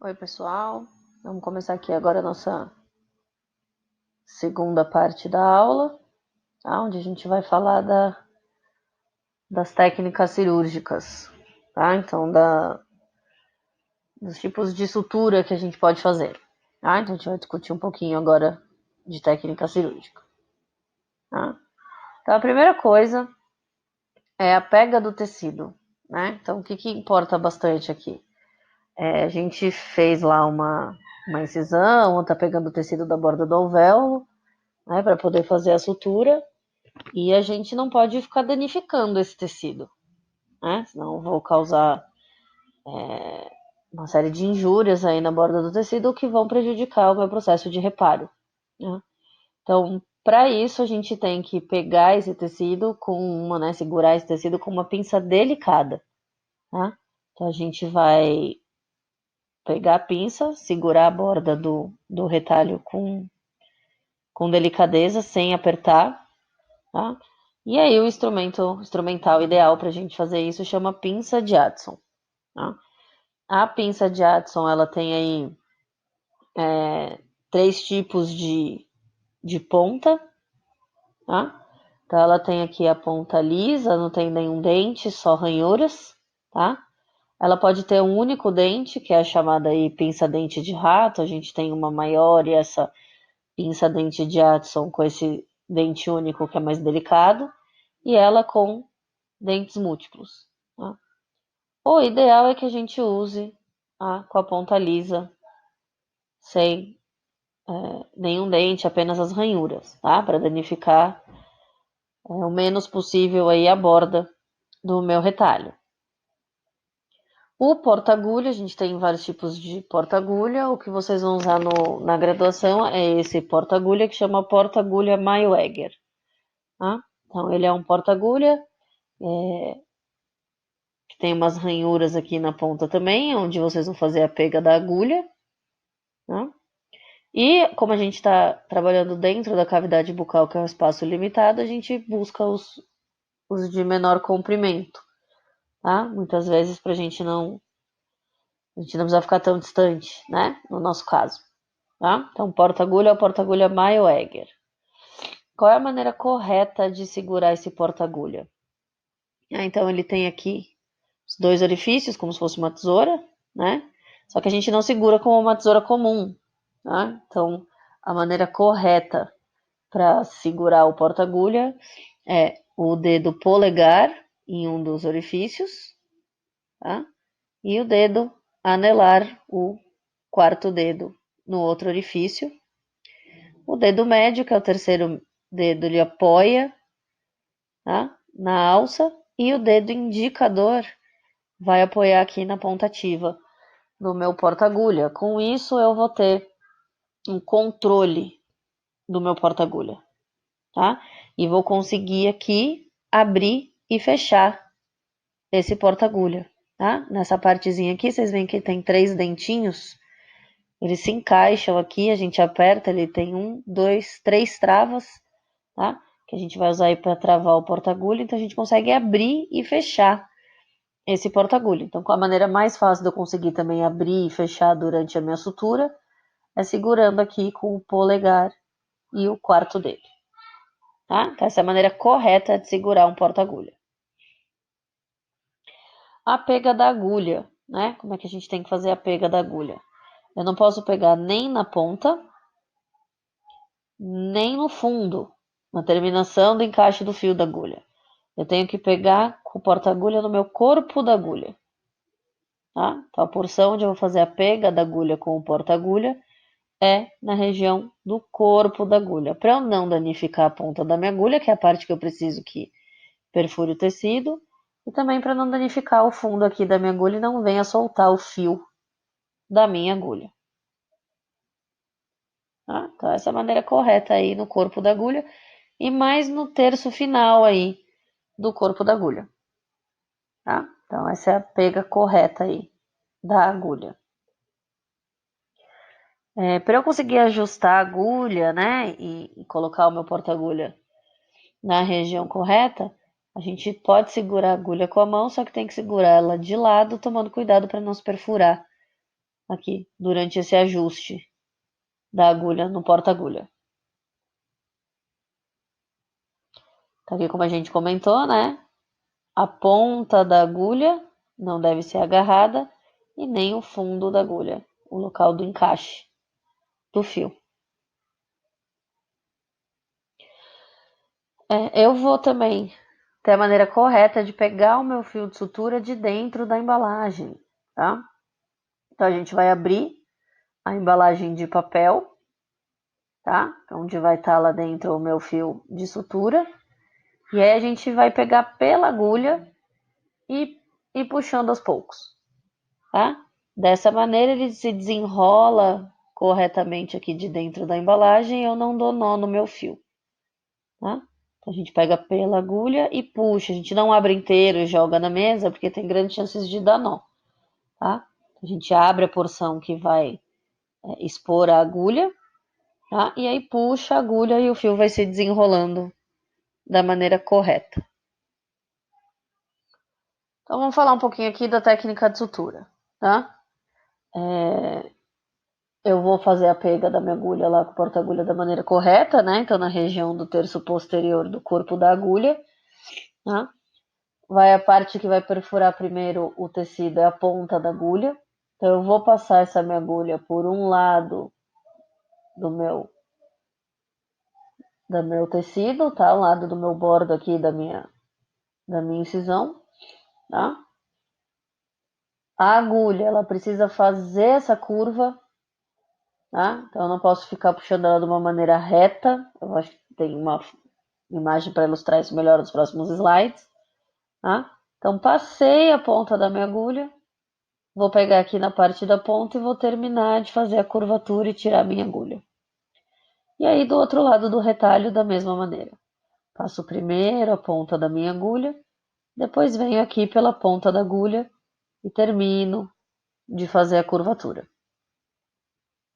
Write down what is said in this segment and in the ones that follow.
Oi, pessoal. Vamos começar aqui agora a nossa segunda parte da aula, tá? Onde a gente vai falar das técnicas cirúrgicas, tá? Então, dos tipos de sutura que a gente pode fazer, tá? Então, a gente vai discutir um pouquinho agora de técnica cirúrgica, tá? Então, a primeira coisa é a pega do tecido, né? Então, o que importa bastante aqui? A gente fez lá uma incisão, tá pegando o tecido da borda do alvéolo, né, para poder fazer a sutura, e a gente não pode ficar danificando esse tecido, né? Senão eu vou causar uma série de injúrias aí na borda do tecido que vão prejudicar o meu processo de reparo, né? Então, para isso, a gente tem que pegar esse tecido né, segurar esse tecido com uma pinça delicada, tá? Então, a gente vai pegar a pinça, segurar a borda do retalho com delicadeza, sem apertar, tá? E aí o instrumental ideal para a gente fazer isso chama pinça de Adson, tá? A pinça de Adson, ela tem aí três tipos de ponta, tá? Então ela tem aqui a ponta lisa, não tem nenhum dente, só ranhuras, tá? Ela pode ter um único dente, que é a chamada aí pinça dente de rato. A gente tem uma maior e essa pinça dente de Adson com esse dente único que é mais delicado, e ela com dentes múltiplos, tá? O ideal é que a gente use com a ponta lisa, sem nenhum dente, apenas as ranhuras, tá? Para danificar o menos possível aí a borda do meu retalho. O porta-agulha, a gente tem vários tipos de porta-agulha. O que vocês vão usar na graduação é esse porta-agulha que chama porta-agulha Mayoegger, tá? Então ele é um porta-agulha que tem umas ranhuras aqui na ponta também, onde vocês vão fazer a pega da agulha, tá? E como a gente está trabalhando dentro da cavidade bucal, que é um espaço limitado, a gente busca os de menor comprimento, tá? Muitas vezes para a gente não precisa ficar tão distante, né? No nosso caso, tá? Então, porta-agulha é o porta-agulha Mayoegger. Qual é a maneira correta de segurar esse porta-agulha? Então, ele tem aqui os dois orifícios, como se fosse uma tesoura, né? Só que a gente não segura como uma tesoura comum, tá? Então, a maneira correta para segurar o porta-agulha é o dedo polegar em um dos orifícios, tá? E o dedo anelar, o quarto dedo, no outro orifício. O dedo médio, que é o terceiro dedo, ele apoia, tá? Na alça, e o dedo indicador vai apoiar aqui na ponta ativa do meu porta-agulha. Com isso, eu vou ter um controle do meu porta-agulha, tá? E vou conseguir aqui abrir e fechar esse porta-agulha, tá? Nessa partezinha aqui, vocês veem que tem três dentinhos, eles se encaixam aqui, a gente aperta, ele tem um, dois, três travas, tá? Que a gente vai usar aí para travar o porta-agulha, então a gente consegue abrir e fechar esse porta-agulha. Então, com a maneira mais fácil de eu conseguir também abrir e fechar durante a minha sutura é segurando aqui com o polegar e o quarto dedo, tá? Então, essa é a maneira correta de segurar um porta-agulha. A pega da agulha, né? Como é que a gente tem que fazer a pega da agulha? Eu não posso pegar nem na ponta, nem no fundo, na terminação do encaixe do fio da agulha. Eu tenho que pegar com o porta-agulha no meu corpo da agulha, tá? Então, a porção onde eu vou fazer a pega da agulha com o porta-agulha é na região do corpo da agulha, para eu não danificar a ponta da minha agulha, que é a parte que eu preciso que perfure o tecido, e também para não danificar o fundo aqui da minha agulha e não venha soltar o fio da minha agulha. Tá? Então, essa é a maneira correta aí no corpo da agulha e mais no terço final aí do corpo da agulha. Tá? Então, essa é a pega correta aí da agulha. Para eu conseguir ajustar a agulha, né, e colocar o meu porta-agulha na região correta, a gente pode segurar a agulha com a mão, só que tem que segurar ela de lado, tomando cuidado para não se perfurar aqui, durante esse ajuste da agulha no porta-agulha. Tá aqui como a gente comentou, né? A ponta da agulha não deve ser agarrada e nem o fundo da agulha, o local do encaixe do fio. Eu vou também ter a maneira correta de pegar o meu fio de sutura de dentro da embalagem, tá? Então a gente vai abrir a embalagem de papel, tá? Onde vai estar lá dentro o meu fio de sutura. E aí a gente vai pegar pela agulha e ir puxando aos poucos, tá? Dessa maneira ele se desenrola corretamente aqui de dentro da embalagem e eu não dou nó no meu fio, tá? Então a gente pega pela agulha e puxa, a gente não abre inteiro e joga na mesa porque tem grandes chances de dar nó, tá? A gente abre a porção que vai expor a agulha, tá? E aí puxa a agulha e o fio vai se desenrolando da maneira correta. Então vamos falar um pouquinho aqui da técnica de sutura, tá? Eu vou fazer a pega da minha agulha lá com o porta-agulha da maneira correta, né? Então na região do terço posterior do corpo da agulha, tá? Vai a parte que vai perfurar primeiro o tecido, é a ponta da agulha. Então eu vou passar essa minha agulha por um lado do meu tecido, tá? Um lado do meu bordo aqui da minha incisão, tá? A agulha, ela precisa fazer essa curva, tá? Então eu não posso ficar puxando ela de uma maneira reta. Eu acho que tem uma imagem para ilustrar isso melhor nos próximos slides, tá? Então passei a ponta da minha agulha, vou pegar aqui na parte da ponta e vou terminar de fazer a curvatura e tirar a minha agulha. E aí do outro lado do retalho da mesma maneira. Passo primeiro a ponta da minha agulha, depois venho aqui pela ponta da agulha e termino de fazer a curvatura.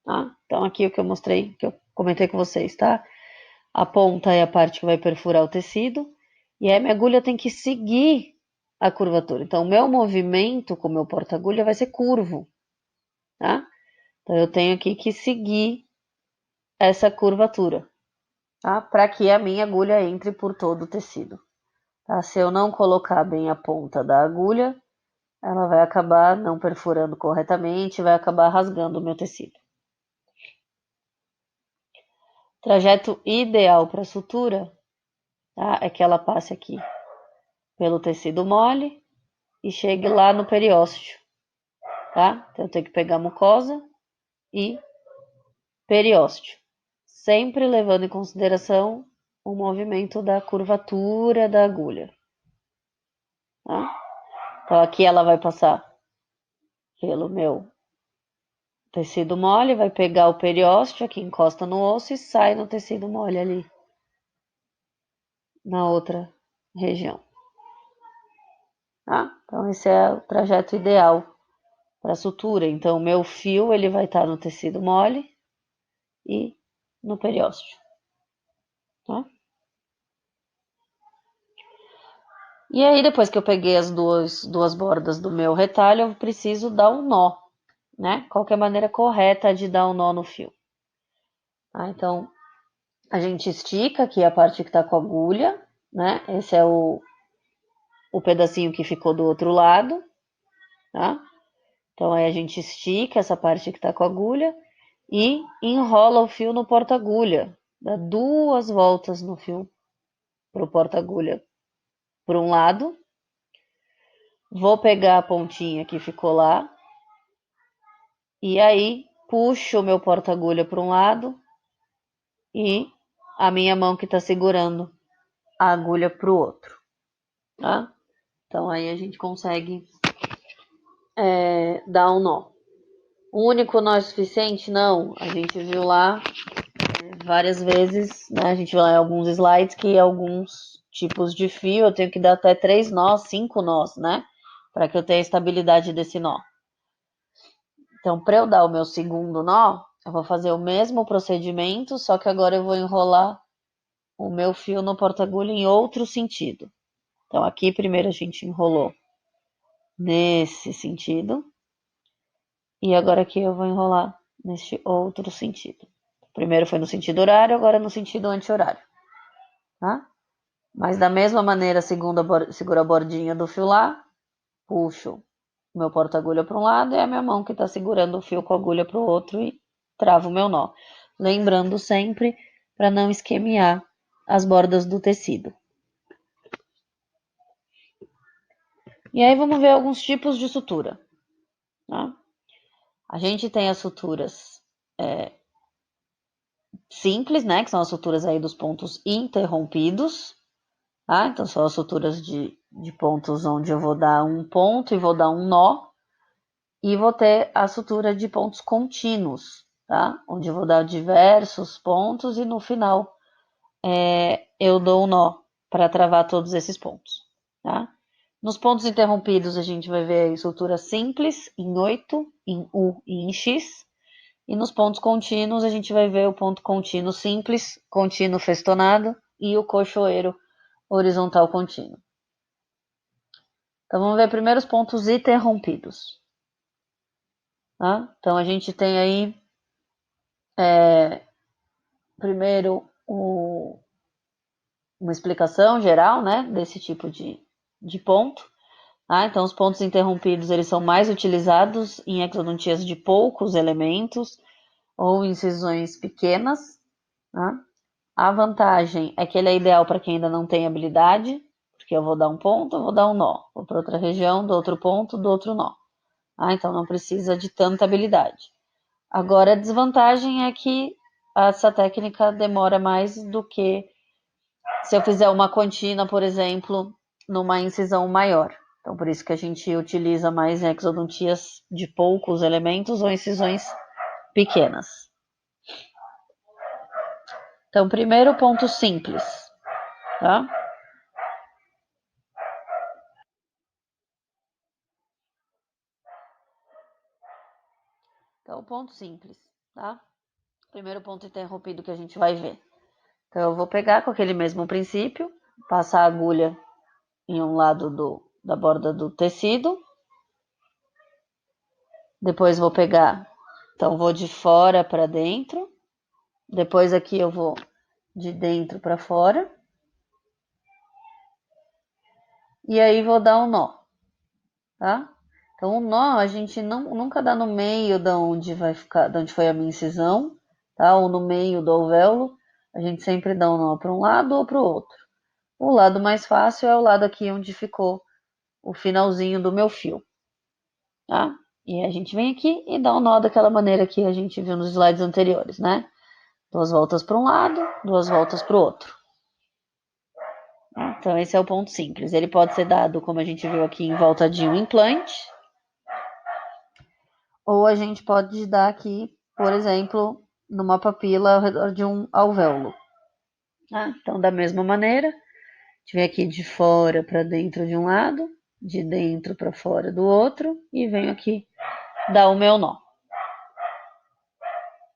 Tá? Então aqui o que eu mostrei, que eu comentei com vocês, tá? A ponta é a parte que vai perfurar o tecido e aí a minha agulha tem que seguir a curvatura. Então o meu movimento com o meu porta-agulha vai ser curvo, tá? Então eu tenho aqui que seguir essa curvatura, tá? Para que a minha agulha entre por todo o tecido. Tá? Se eu não colocar bem a ponta da agulha, ela vai acabar não perfurando corretamente, vai acabar rasgando o meu tecido. Trajeto ideal para sutura, tá? É que ela passe aqui pelo tecido mole e chegue lá no periósteo, tá? Então eu tenho que pegar mucosa e periósteo, sempre levando em consideração o movimento da curvatura da agulha, tá? Então aqui ela vai passar pelo meu tecido mole, vai pegar o periósteo, aqui encosta no osso e sai no tecido mole ali, na outra região. Tá? Então esse é o trajeto ideal para sutura. Então o meu fio ele vai estar no tecido mole e no periósteo. Tá? E aí depois que eu peguei as duas bordas do meu retalho, eu preciso dar um nó, né? Qual que é a maneira correta de dar um nó no fio? Tá? Então a gente estica aqui a parte que está com a agulha, né? Esse é o pedacinho que ficou do outro lado, tá? Então aí a gente estica essa parte que tá com a agulha e enrola o fio no porta-agulha. Dá 2 voltas no fio pro porta-agulha por um lado. Vou pegar a pontinha que ficou lá e aí puxo o meu porta-agulha para um lado e a minha mão que tá segurando a agulha pro outro, tá? Então aí a gente consegue dar um nó. O único nó é suficiente? Não. A gente viu lá várias vezes, né? A gente viu lá em alguns slides que alguns tipos de fio eu tenho que dar até 3 nós, 5 nós, né? Para que eu tenha a estabilidade desse nó. Então, para eu dar o meu segundo nó, eu vou fazer o mesmo procedimento, só que agora eu vou enrolar o meu fio no porta-agulha em outro sentido. Então, aqui primeiro a gente enrolou nesse sentido. E agora aqui eu vou enrolar neste outro sentido. Primeiro foi no sentido horário, agora no sentido anti-horário, tá? Mas da mesma maneira, seguro a bordinha do fio lá, puxo meu porta-agulha para um lado e a minha mão que está segurando o fio com a agulha para o outro e travo o meu nó. Lembrando sempre para não esquemear as bordas do tecido. E aí vamos ver alguns tipos de sutura, tá? A gente tem as suturas simples, né? Que são as suturas aí dos pontos interrompidos, tá? Então são as suturas de pontos onde eu vou dar um ponto e vou dar um nó. E vou ter a sutura de pontos contínuos, tá? Onde eu vou dar diversos pontos e no final eu dou um nó para travar todos esses pontos, tá? Nos pontos interrompidos a gente vai ver a estrutura simples em 8, em U e em X. E nos pontos contínuos a gente vai ver o ponto contínuo simples, contínuo festonado e o cochoeiro horizontal contínuo. Então vamos ver primeiro os pontos interrompidos. Tá? Então a gente tem aí primeiro uma explicação geral, né, desse tipo de ponto. Tá? Então os pontos interrompidos eles são mais utilizados em exodontias de poucos elementos ou incisões pequenas. Tá? A vantagem é que ele é ideal para quem ainda não tem habilidade, porque eu vou dar um ponto, eu vou dar um nó. Vou para outra região, do outro ponto, do outro nó. Tá? Então não precisa de tanta habilidade. Agora a desvantagem é que essa técnica demora mais do que se eu fizer uma contínua, por exemplo, numa incisão maior. Então por isso que a gente utiliza mais em exodontias de poucos elementos ou incisões pequenas. Então, primeiro ponto simples, tá? Então, ponto simples, tá? Primeiro ponto interrompido que a gente vai ver. Então, eu vou pegar com aquele mesmo princípio, passar a agulha em um lado da borda do tecido. Depois vou pegar, então vou de fora para dentro. Depois aqui eu vou de dentro para fora. E aí vou dar um nó, tá? Então o nó a gente nunca dá no meio da onde vai ficar, da onde foi a minha incisão, tá? Ou no meio do alvéolo. A gente sempre dá um nó para um lado ou para o outro. O lado mais fácil é o lado aqui onde ficou o finalzinho do meu fio, tá? E a gente vem aqui e dá um nó daquela maneira que a gente viu nos slides anteriores, né? 2 voltas para um lado, 2 voltas para o outro. Então esse é o ponto simples. Ele pode ser dado, como a gente viu aqui, em volta de um implante, ou a gente pode dar aqui, por exemplo, numa papila ao redor de um alvéolo. Então, da mesma maneira, a gente vem aqui de fora para dentro de um lado, de dentro para fora do outro, e venho aqui dar o meu nó.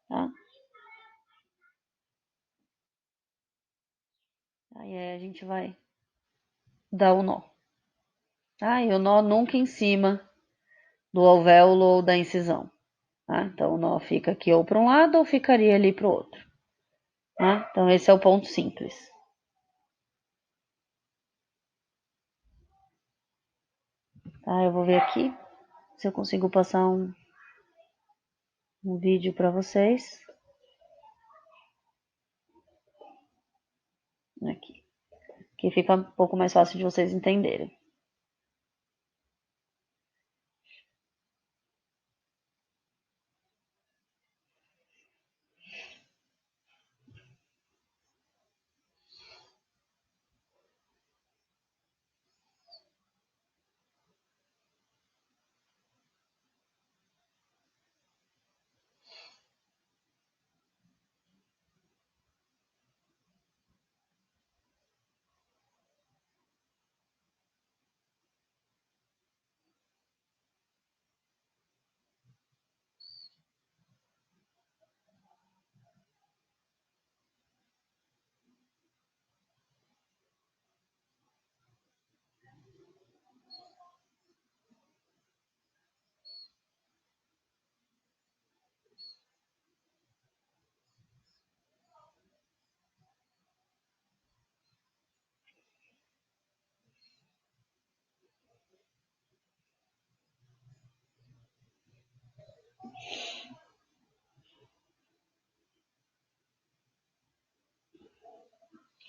Tá? Aí a gente vai dar o nó. Tá? E o nó nunca em cima do alvéolo ou da incisão. Tá? Então o nó fica aqui ou para um lado ou ficaria ali para o outro. Tá? Então esse é o ponto simples. Tá? Eu vou ver aqui se eu consigo passar um vídeo para vocês. Aqui. Que fica um pouco mais fácil de vocês entenderem.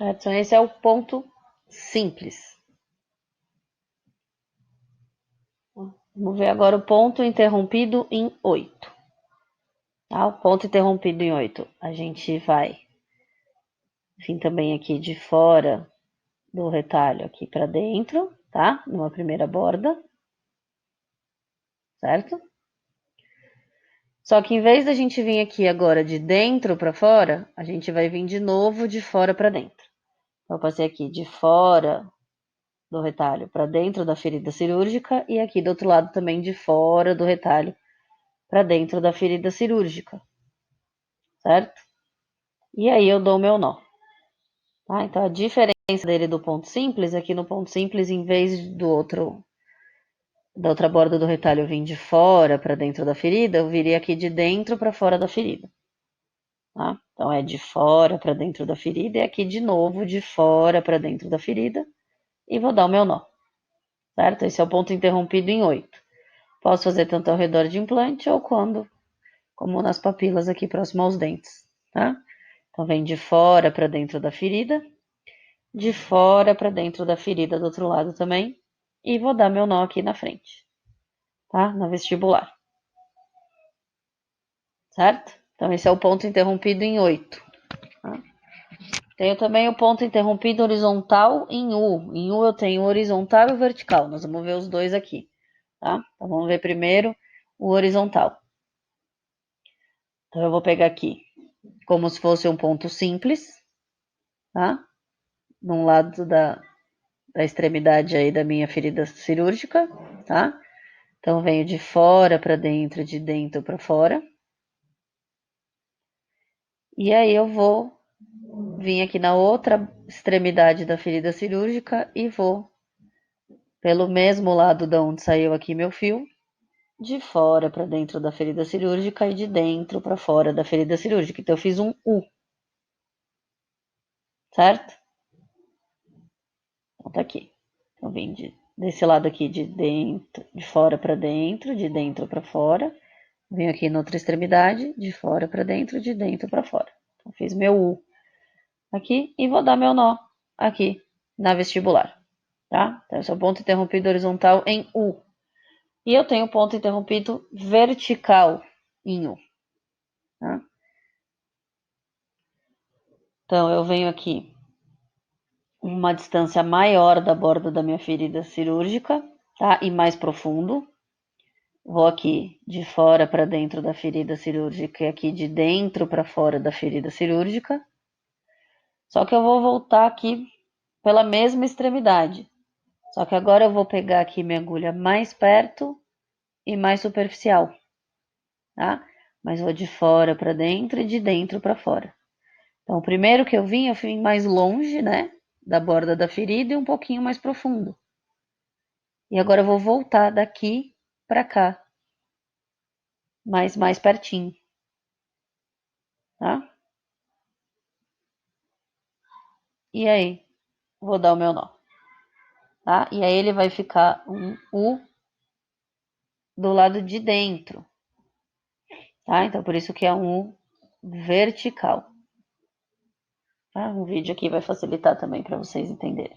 Certo? Então, esse é o ponto simples. Vamos ver agora o ponto interrompido em 8. Tá? O ponto interrompido em 8. A gente vai vir também aqui de fora do retalho aqui para dentro, tá? Numa primeira borda, certo? Só que em vez da gente vir aqui agora de dentro para fora, a gente vai vir de novo de fora para dentro. Então, eu passei aqui de fora do retalho para dentro da ferida cirúrgica e aqui do outro lado também de fora do retalho para dentro da ferida cirúrgica, certo? E aí eu dou meu nó. Tá? Então, a diferença dele do ponto simples é que no ponto simples, em vez da outra borda do retalho eu vim de fora para dentro da ferida, eu virei aqui de dentro para fora da ferida. Tá? Então, é de fora para dentro da ferida e aqui de novo de fora para dentro da ferida e vou dar o meu nó, certo? Esse é o ponto interrompido em 8. Posso fazer tanto ao redor de implante ou como nas papilas aqui próximo aos dentes, tá? Então, vem de fora para dentro da ferida, de fora para dentro da ferida do outro lado também e vou dar meu nó aqui na frente, tá? Na vestibular, certo? Então, esse é o ponto interrompido em 8. Tá? Tenho também o ponto interrompido horizontal em U. Em U eu tenho o horizontal e o vertical. Nós vamos ver os dois aqui, tá? Então, vamos ver primeiro o horizontal. Então, eu vou pegar aqui como se fosse um ponto simples, tá? Num lado da extremidade aí da minha ferida cirúrgica, tá? Então, venho de fora para dentro, de dentro para fora. E aí eu vou vir aqui na outra extremidade da ferida cirúrgica e vou pelo mesmo lado de onde saiu aqui meu fio, de fora para dentro da ferida cirúrgica e de dentro para fora da ferida cirúrgica. Então eu fiz um U, certo? Então tá aqui. Eu vim desse lado aqui de dentro, de fora para dentro, de dentro para fora. Venho aqui na outra extremidade, de fora para dentro, de dentro para fora. Então fiz meu U aqui e vou dar meu nó aqui na vestibular, tá? Então esse é o ponto interrompido horizontal em U. E eu tenho ponto interrompido vertical em U, tá? Então eu venho aqui uma distância maior da borda da minha ferida cirúrgica, tá? E mais profundo. Vou aqui de fora para dentro da ferida cirúrgica e aqui de dentro para fora da ferida cirúrgica. Só que eu vou voltar aqui pela mesma extremidade. Só que agora eu vou pegar aqui minha agulha mais perto e mais superficial, tá? Mas vou de fora para dentro e de dentro para fora. Então, o primeiro que eu vim mais longe, né? Da borda da ferida e um pouquinho mais profundo. E agora eu vou voltar daqui para cá, mas mais pertinho, tá? E aí, vou dar o meu nó, tá? E aí ele vai ficar um U do lado de dentro, tá? Então, por isso que é um U vertical. Tá? Um vídeo aqui vai facilitar também para vocês entenderem.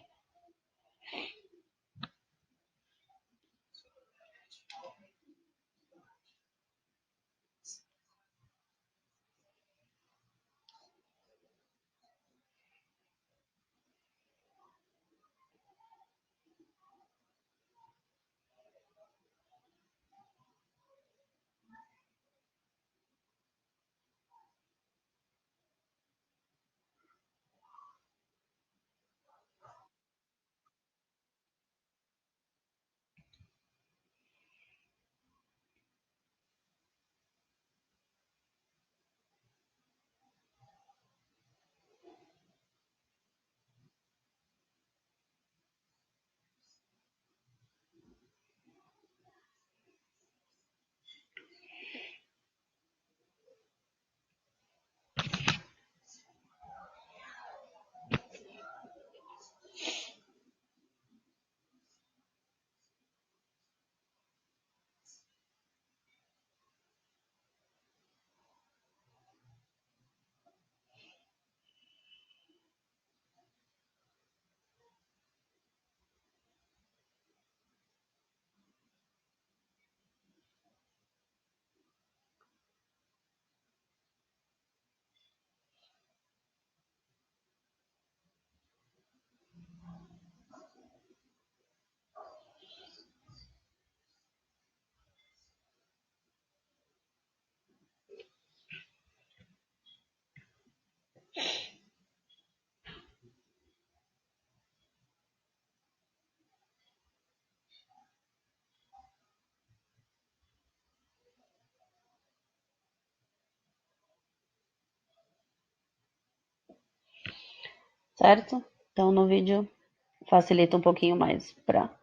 certo? Então no vídeo facilita um pouquinho mais para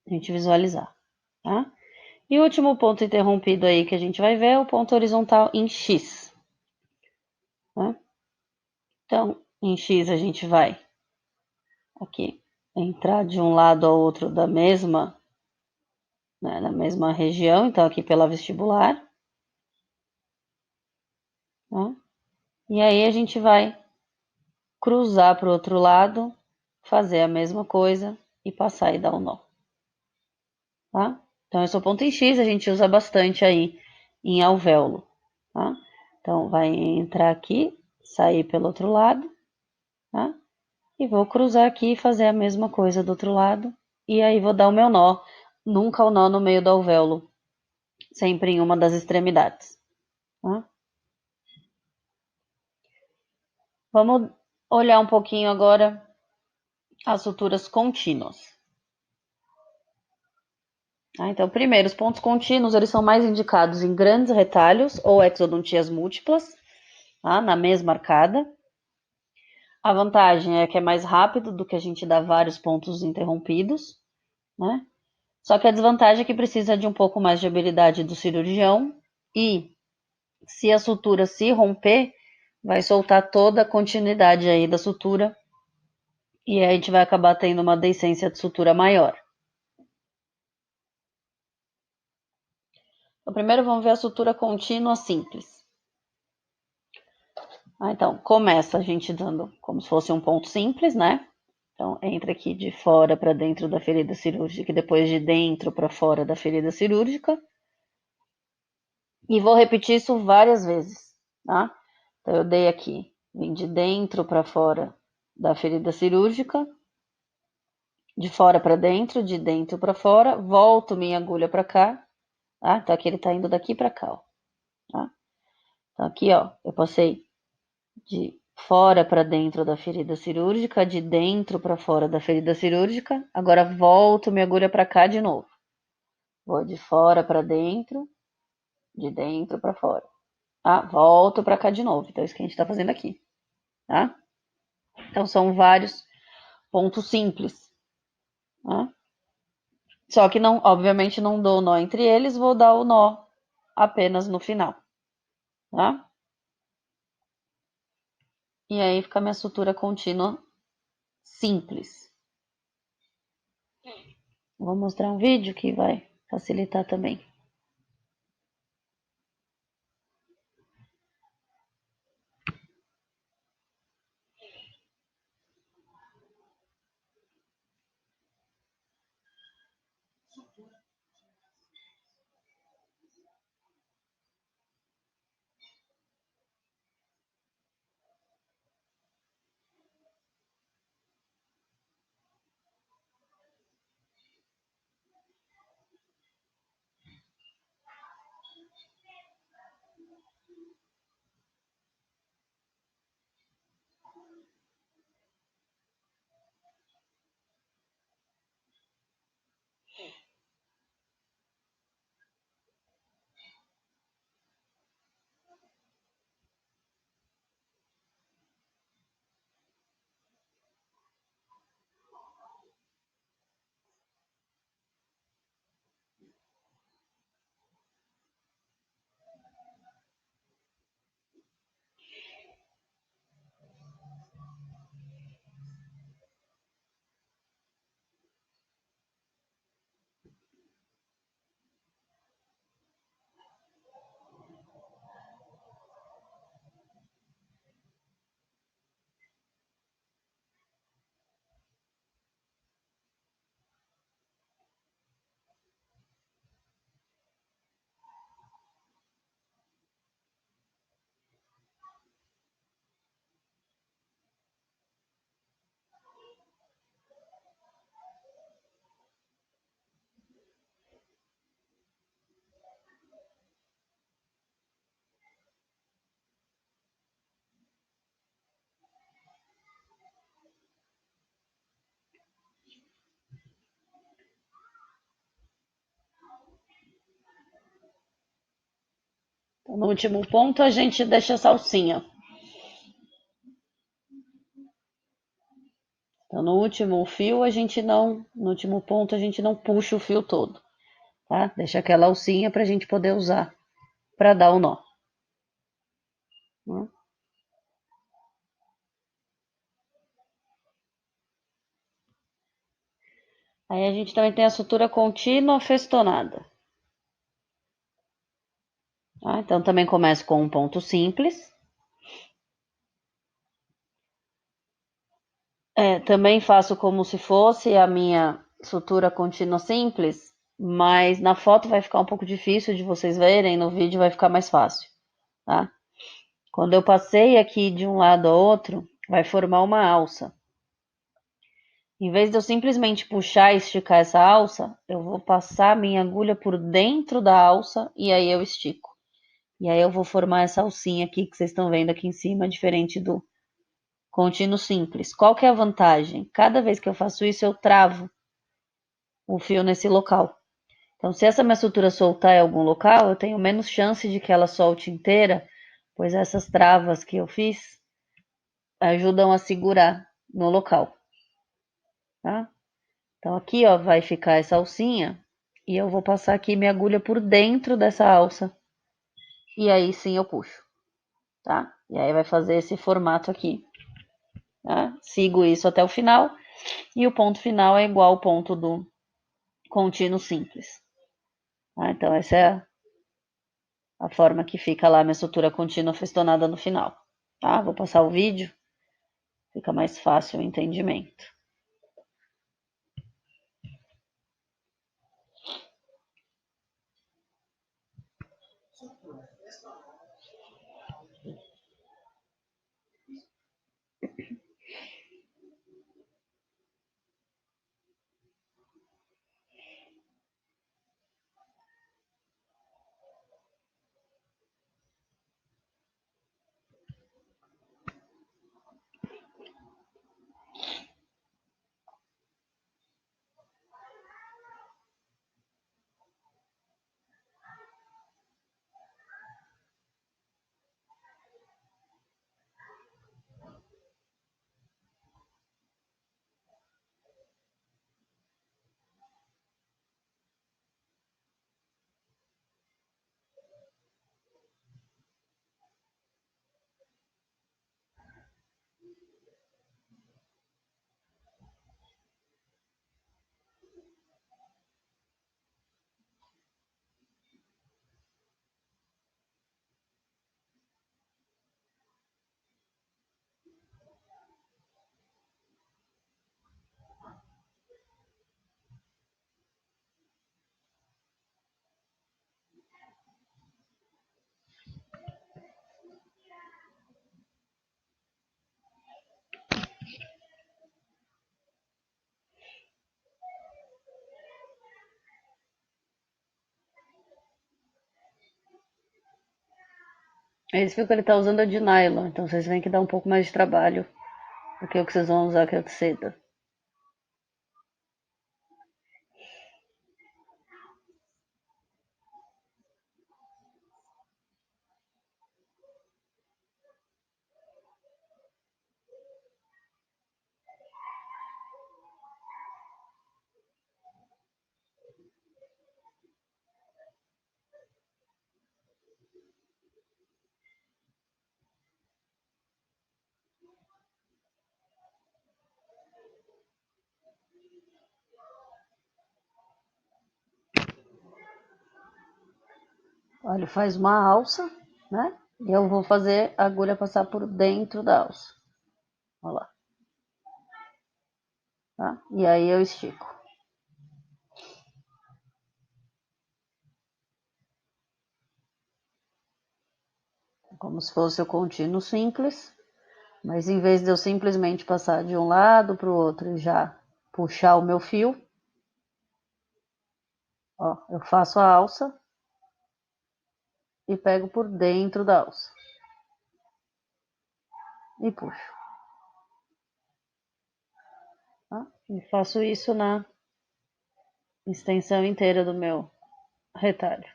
a gente visualizar, tá? E o último ponto interrompido aí que a gente vai ver é o ponto horizontal em X, tá? Então, em X a gente vai aqui entrar de um lado ao outro da mesma, né, na mesma região, então aqui pela vestibular, tá? E aí a gente vai cruzar para o outro lado, fazer a mesma coisa e passar e dar o nó, tá? Então esse é o ponto em X, a gente usa bastante aí em alvéolo, tá? Então vai entrar aqui, sair pelo outro lado, tá? E vou cruzar aqui e fazer a mesma coisa do outro lado. E aí vou dar o meu nó. Nunca o nó no meio do alvéolo. Sempre em uma das extremidades. Tá? Vamos olhar um pouquinho agora as suturas contínuas. Tá? Então, primeiro, os pontos contínuos eles são mais indicados em grandes retalhos ou exodontias múltiplas, tá? Na mesma arcada. A vantagem é que é mais rápido do que a gente dar vários pontos interrompidos, né? Só que a desvantagem é que precisa de um pouco mais de habilidade do cirurgião e se a sutura se romper, vai soltar toda a continuidade aí da sutura e aí a gente vai acabar tendo uma deiscência de sutura maior. Então, primeiro vamos ver a sutura contínua simples. Então, começa a gente dando como se fosse um ponto simples, né? Então, entra aqui de fora para dentro da ferida cirúrgica e depois de dentro para fora da ferida cirúrgica. E vou repetir isso várias vezes, tá? Então, eu dei aqui, vim de dentro para fora da ferida cirúrgica, de fora para dentro, de dentro para fora, volto minha agulha para cá, tá? Então, aqui ele tá indo daqui para cá, ó, tá? Então, aqui, ó, eu passei de fora para dentro da ferida cirúrgica, de dentro para fora da ferida cirúrgica. Agora volto minha agulha para cá de novo. Vou de fora para dentro, de dentro para fora. Tá? Volto para cá de novo. Então, é isso que a gente está fazendo aqui, tá? Então, são vários pontos simples, tá? Só que não, obviamente, não dou o nó entre eles, vou dar o nó apenas no final, tá? E aí fica a minha sutura contínua simples. Vou mostrar um vídeo que vai facilitar também. Então, no último ponto, a gente deixa a salsinha. Então, no último fio, no último ponto, a gente não puxa o fio todo, tá? Deixa aquela alcinha pra gente poder usar pra dar o nó. Né? Aí a gente também tem a sutura contínua festonada. Tá? Então, também começo com um ponto simples. Também faço como se fosse a minha sutura contínua simples, mas na foto vai ficar um pouco difícil de vocês verem, no vídeo vai ficar mais fácil, tá? Quando eu passei aqui de um lado ao outro, vai formar uma alça. Em vez de eu simplesmente puxar e esticar essa alça, eu vou passar a minha agulha por dentro da alça e aí eu estico. E aí eu vou formar essa alcinha aqui que vocês estão vendo aqui em cima, diferente do contínuo simples. Qual que é a vantagem? Cada vez que eu faço isso, eu travo o fio nesse local. Então, se essa minha sutura soltar em algum local, eu tenho menos chance de que ela solte inteira, pois essas travas que eu fiz ajudam a segurar no local, tá? Então, aqui, ó, vai ficar essa alcinha e eu vou passar aqui minha agulha por dentro dessa alça e aí sim eu puxo, tá? E aí vai fazer esse formato aqui, tá? Sigo isso até o final e o ponto final é igual ao ponto do contínuo simples, tá? Então, essa é a forma que fica lá a minha sutura contínua festonada no final, tá? Vou passar o vídeo, fica mais fácil o entendimento. Esse fio que ele tá usando é de nylon, então vocês veem que dá um pouco mais de trabalho do que o que vocês vão usar, que é de seda. Olha, ele faz uma alça, né? E eu vou fazer a agulha passar por dentro da alça. Olha lá. Tá? E aí eu estico. Como se fosse o contínuo simples. Mas em vez de eu simplesmente passar de um lado para o outro e já puxar o meu fio, ó, eu faço a alça e pego por dentro da alça. E puxo. Tá? E faço isso na extensão inteira do meu retalho.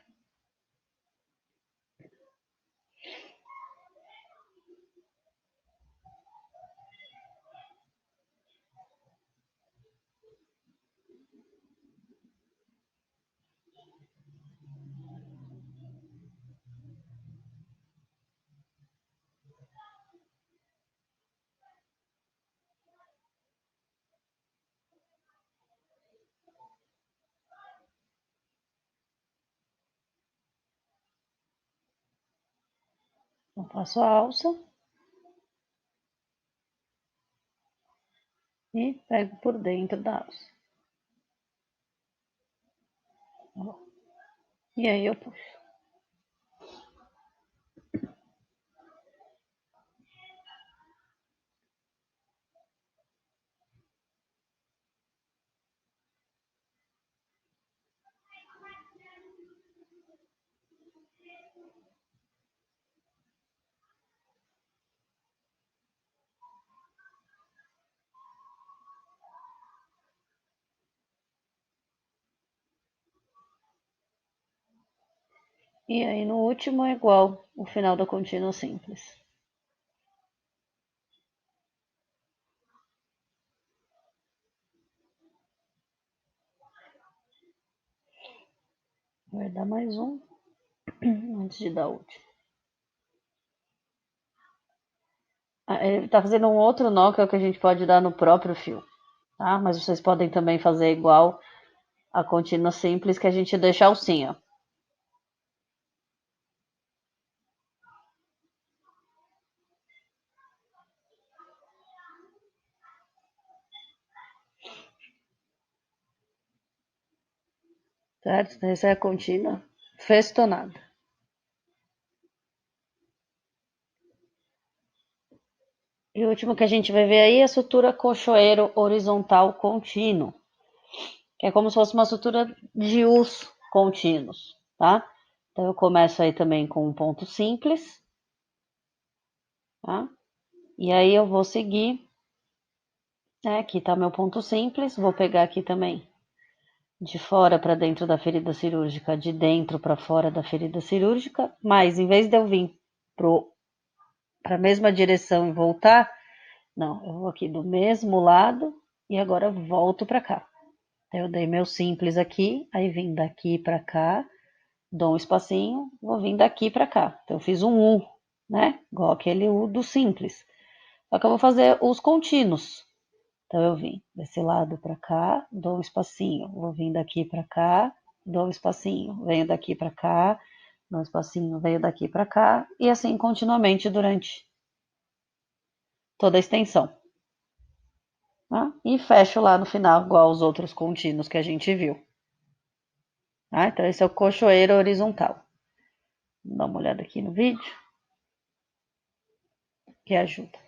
Eu faço a alça e pego por dentro da alça. E aí eu puxo. E aí no último é igual o final da contínua simples. Vai dar mais um antes de dar o último. Ele tá fazendo um outro nó que é o que a gente pode dar no próprio fio, tá? Mas vocês podem também fazer igual a contínua simples que a gente deixa a alcinha. Certo? Essa é a contínua festonada. E o último que a gente vai ver aí é a sutura cochoeiro horizontal contínuo, que é como se fosse uma sutura de us contínuos, tá? Então eu começo aí também com um ponto simples, tá? E aí eu vou seguir, né? Aqui tá meu ponto simples, vou pegar aqui também de fora para dentro da ferida cirúrgica, de dentro para fora da ferida cirúrgica, mas em vez de eu vir para a mesma direção e voltar, não, eu vou aqui do mesmo lado e agora volto para cá. Então, eu dei meu simples aqui, aí vim daqui para cá, dou um espacinho, vou vir daqui para cá. Então, eu fiz um U, né? Igual aquele U do simples. Só que eu vou fazer os contínuos. Então, eu vim desse lado para cá, dou um espacinho, vou vir daqui para cá, dou um espacinho, venho daqui para cá, dou um espacinho, venho daqui para cá, e assim continuamente durante toda a extensão. Tá? E fecho lá no final, igual os outros contínuos que a gente viu. Tá? Então, esse é o cochoeiro horizontal. Vou dar uma olhada aqui no vídeo, que ajuda.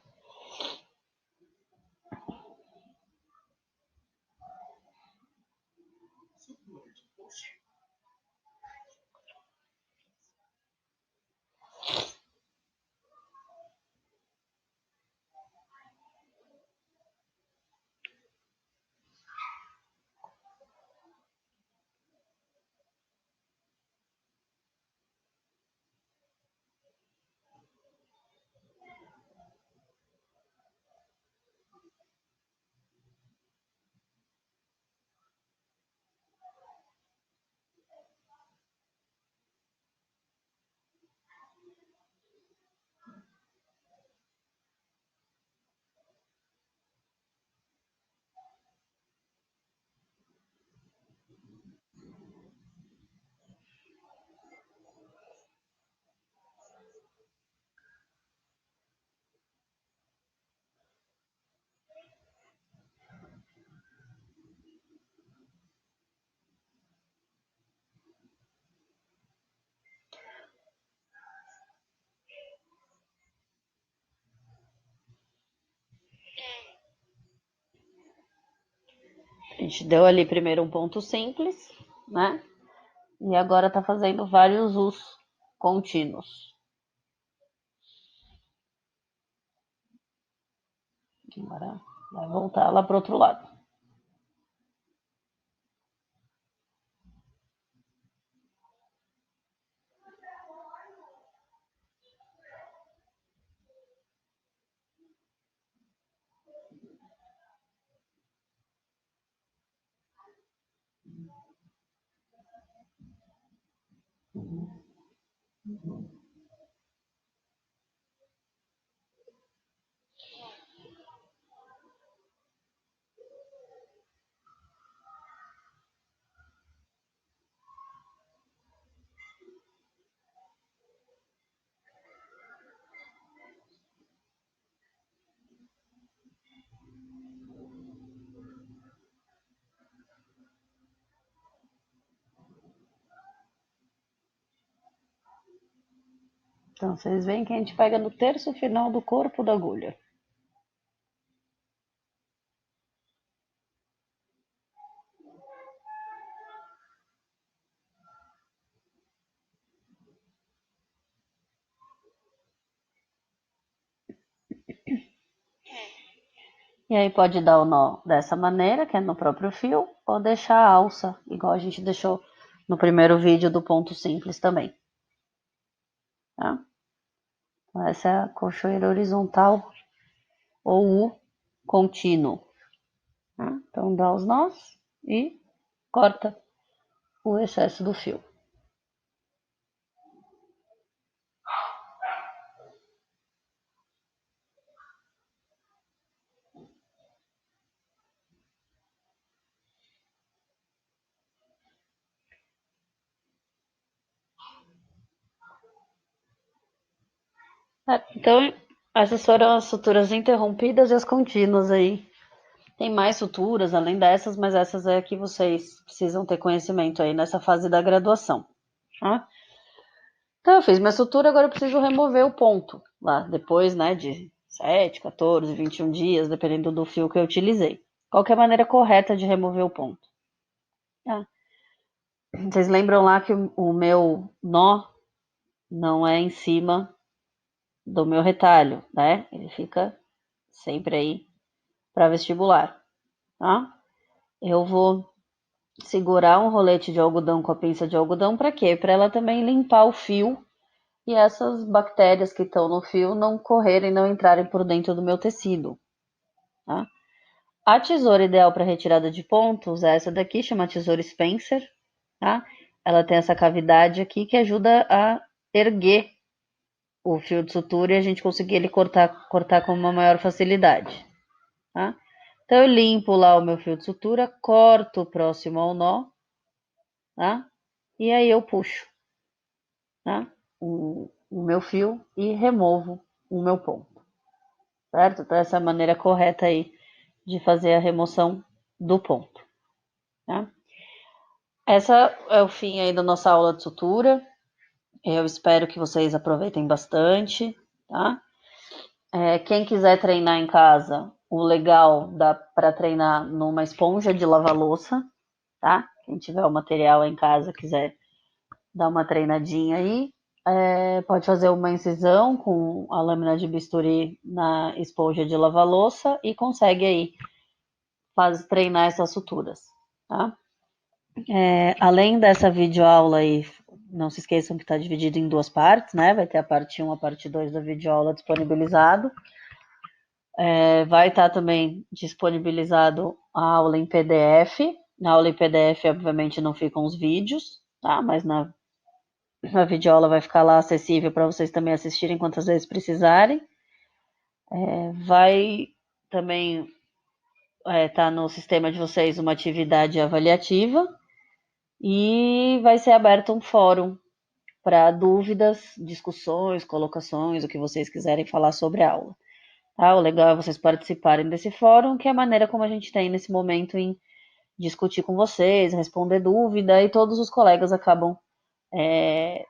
A gente deu ali primeiro um ponto simples, né? E agora tá fazendo vários Us contínuos. Agora vai voltar lá pro outro lado. Então, vocês veem que a gente pega no terço final do corpo da agulha. E aí pode dar o nó dessa maneira, que é no próprio fio, ou deixar a alça, igual a gente deixou no primeiro vídeo do ponto simples também. Tá? Então, essa é a cochoeira horizontal ou o contínuo. Tá? Então dá os nós e corta o excesso do fio. Então, essas foram as suturas interrompidas e as contínuas aí. Tem mais suturas além dessas, mas essas é que vocês precisam ter conhecimento aí nessa fase da graduação. Tá? Então, eu fiz minha sutura, agora eu preciso remover o ponto lá, depois, né, de 7, 14, 21 dias, dependendo do fio que eu utilizei. Qual que é a maneira correta de remover o ponto? Tá? Vocês lembram lá que o meu nó não é em cima do meu retalho, né? Ele fica sempre aí para vestibular, tá? Eu vou segurar um rolete de algodão com a pinça de algodão para quê? Para ela também limpar o fio e essas bactérias que estão no fio não correrem, não entrarem por dentro do meu tecido, tá? A tesoura ideal para retirada de pontos é essa daqui, chama tesoura Spencer, tá? Ela tem essa cavidade aqui que ajuda a erguer o fio de sutura e a gente conseguir ele cortar com uma maior facilidade, tá? Então eu limpo lá o meu fio de sutura, corto próximo ao nó, tá? E aí eu puxo, tá? O meu fio e removo o meu ponto, certo? Então essa é a maneira correta aí de fazer a remoção do ponto, tá? Essa é o fim aí da nossa aula de sutura. Eu espero que vocês aproveitem bastante, tá? Quem quiser treinar em casa, o legal dá para treinar numa esponja de lavar louça, tá? Quem tiver o material em casa quiser dar uma treinadinha aí, pode fazer uma incisão com a lâmina de bisturi na esponja de lavar louça e consegue aí treinar essas suturas, tá? Além dessa videoaula aí, não se esqueçam que está dividido em duas partes, né? Vai ter a parte 1 e a parte 2 da videoaula disponibilizado. Vai estar também disponibilizado a aula em PDF. Na aula em PDF, obviamente, não ficam os vídeos, tá? Mas na videoaula vai ficar lá acessível para vocês também assistirem quantas vezes precisarem. Vai também estar no sistema de vocês uma atividade avaliativa e vai ser aberto um fórum para dúvidas, discussões, colocações, o que vocês quiserem falar sobre a aula. Tá? O legal é vocês participarem desse fórum, que é a maneira como a gente tem nesse momento em discutir com vocês, responder dúvida, e todos os colegas acabam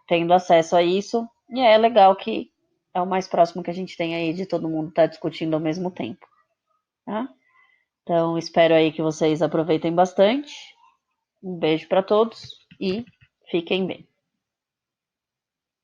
tendo acesso a isso. E é legal que é o mais próximo que a gente tem aí de todo mundo estar discutindo ao mesmo tempo. Tá? Então, espero aí que vocês aproveitem bastante. Um beijo para todos e fiquem bem.